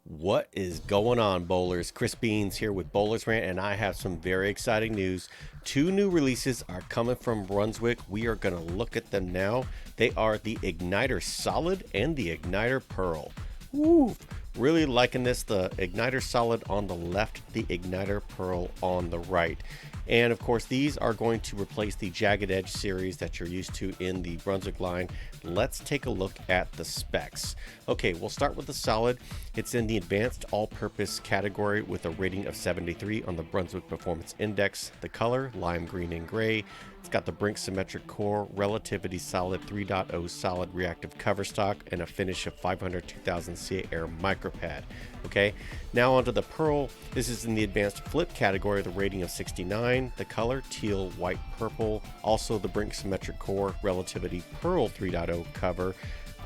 What is going on, bowlers? Chris Beans here with Bowlers Rant, and I have some very exciting news. Two new releases are coming from Brunswick. We are going to look at them now. They are the Igniter Solid and the Igniter Pearl. Woo! Really liking this. The Igniter Solid on the left, the Igniter Pearl on the right. And of course, these are going to replace the Jagged Edge series that you're used to in the Brunswick line. Let's take a look at the specs. Okay, we'll start with the Solid. It's in the advanced all-purpose category with a rating of 73 on the Brunswick Performance Index. The color, lime green and gray. It's got the Brink Symmetric Core, Relativity Solid 3.0 Solid Reactive Cover Stock, and a finish of 500 2000 CA Air Micropad. Okay, now onto the Pearl. This is in the advanced flip category, the rating of 69. The color, teal, white, purple. Also the Brink Symmetric Core, Relativity Pearl 3.0 cover,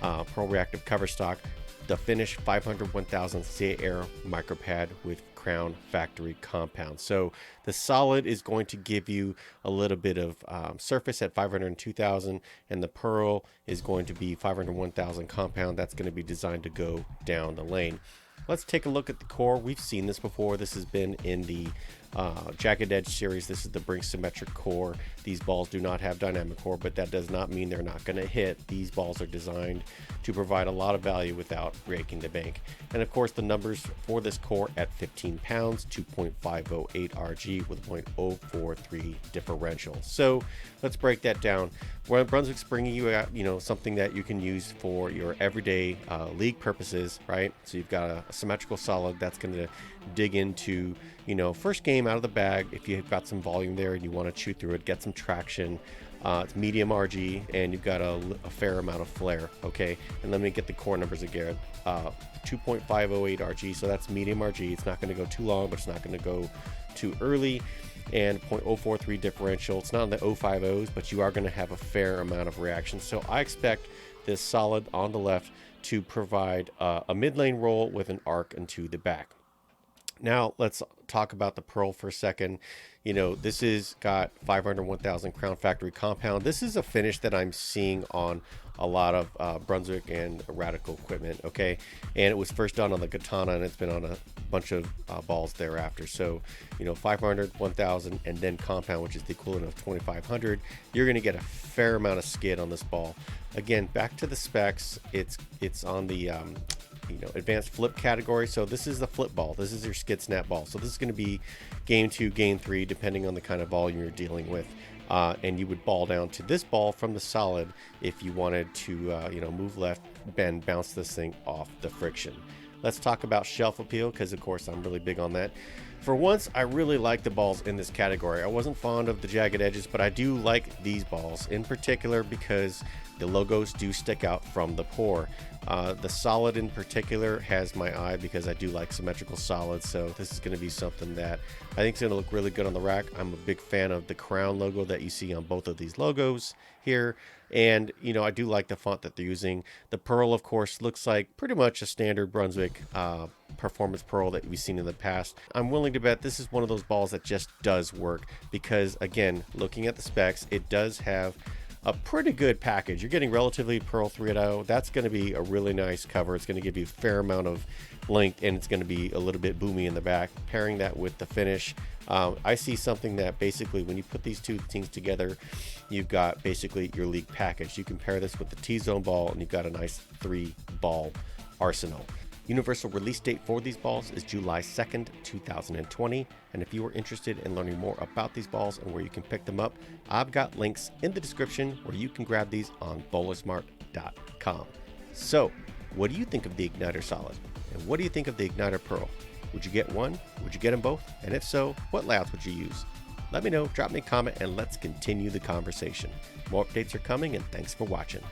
Pearl Reactive Cover Stock. The finish, 500 1000 CA Air Micropad with Crown Factory Compound. So the Solid is going to give you a little bit of surface at 500 2000, and the Pearl is going to be 500 1000 compound. That's going to be designed to go down the lane. Let's take a look at the core. We've seen this before. This has been in the Jagged Edge series. This is the Brink Symmetric Core. These balls do not have dynamic core, but that does not mean they're not going to hit. These balls are designed to provide a lot of value without breaking the bank. And of course, the numbers for this core at 15 pounds, 2.508 RG with 0.043 differential. So let's break that down. Brunswick's bringing you out, something that you can use for your everyday league purposes, right? So you've got a symmetrical Solid that's going to dig into, first game out of the bag. If you've got some volume there and you want to chew through it, get some traction. It's medium RG and you've got a fair amount of flare. Okay, and let me get the core numbers again. 2.508 RG, so that's medium RG. It's not going to go too long, but it's not going to go too early. And 0.043 differential. It's not in the 050s, but you are going to have a fair amount of reaction. So I expect this Solid on the left to provide a mid lane roll with an arc into the back. Now let's talk about the Pearl for a second. This is got 500 1000 Crown Factory Compound. This is a finish that I'm seeing on a lot of Brunswick and Radical equipment. Okay, and it was first done on the Katana, and it's been on a bunch of balls thereafter. So 500 1000 and then compound, which is the equivalent of 2500. You're going to get a fair amount of skid on this ball. Again, back to the specs. It's on the advanced flip category. So this is the flip ball. This is your skid snap ball. So this is going to be game 2, game 3, depending on the kind of volume you're dealing with. And you would ball down to this ball from the Solid if you wanted to, move left, bend, bounce this thing off the friction. Let's talk about shelf appeal, because of course I'm really big on that. For once, I really like the balls in this category. I wasn't fond of the Jagged Edges, but I do like these balls in particular because the logos do stick out from the pour. The Solid in particular has my eye because I do like symmetrical solids, so this is going to be something that I think is going to look really good on the rack. I'm a big fan of the Crown logo that you see on both of these logos here, and I do like the font that they're using. The Pearl, of course, looks like pretty much a standard Brunswick performance Pearl that we've seen in the past. I'm willing to bet this is one of those balls that just does work because, again, looking at the specs, it does have a pretty good package. You're getting Relativity Pearl 3.0. That's going to be a really nice cover. It's going to give you a fair amount of length, and it's going to be a little bit boomy in the back. Pairing that with the finish, I see something that basically when you put these two things together, you've got basically your league package. You can pair this with the T-zone ball, and you've got a nice 3-ball arsenal. Universal release date for these balls is July 2nd, 2020. And if you are interested in learning more about these balls and where you can pick them up, I've got links in the description where you can grab these on bowlersrant.com. So, what do you think of the Igniter Solid? And what do you think of the Igniter Pearl? Would you get one? Would you get them both? And if so, what layouts would you use? Let me know, drop me a comment, and let's continue the conversation. More updates are coming, and thanks for watching.